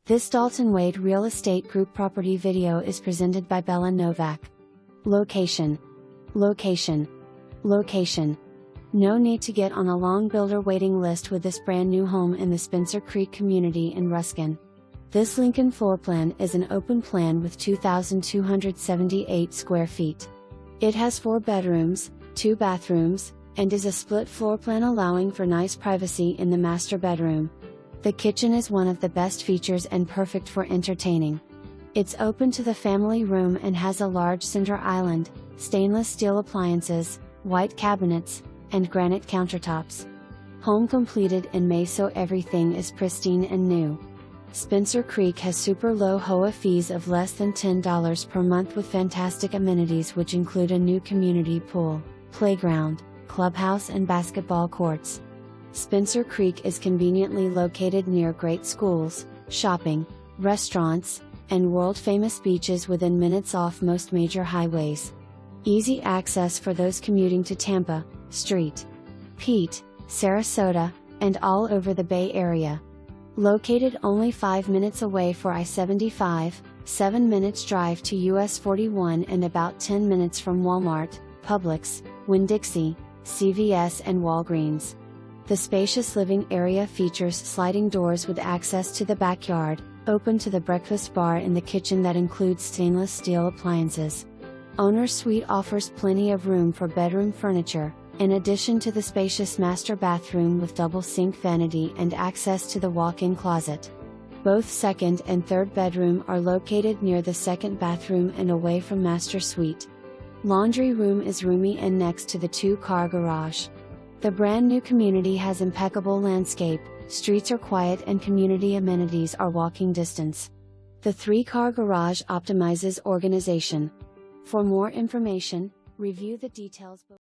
This Dalton Wade Real Estate Group property video is presented by Bella Novak. Location. Location. Location. No need to get on a long builder waiting list with this brand new home in the Spencer Creek community in Ruskin. This Lincoln floor plan is an open plan with 2,278 square feet. It has 4 bedrooms, 2 bathrooms, and is a split floor plan allowing for nice privacy in the master bedroom. The kitchen is one of the best features and perfect for entertaining. It's open to the family room and has a large center island, stainless steel appliances, white cabinets, and granite countertops. Home completed in May, so everything is pristine and new. Spencer Creek has super low HOA fees of less than $10 per month with fantastic amenities which include a new community pool, playground, clubhouse and basketball courts. Spencer Creek is conveniently located near great schools, shopping, restaurants, and world-famous beaches within minutes off most major highways. Easy access for those commuting to Tampa, St. Pete, Sarasota, and all over the Bay Area. Located only 5 minutes away for I-75, 7 minutes drive to US 41 and about 10 minutes from Walmart, Publix, Winn-Dixie, CVS and Walgreens. The spacious living area features sliding doors with access to the backyard, open to the breakfast bar in the kitchen that includes stainless steel appliances. Owner's suite offers plenty of room for bedroom furniture, in addition to the spacious master bathroom with double sink vanity and access to the walk-in closet. Both second and third bedroom are located near the second bathroom and away from master suite. Laundry room is roomy and next to the 2-car garage. The brand new community has impeccable landscape, streets are quiet and community amenities are walking distance. The 3-car garage optimizes organization. For more information, review the details below.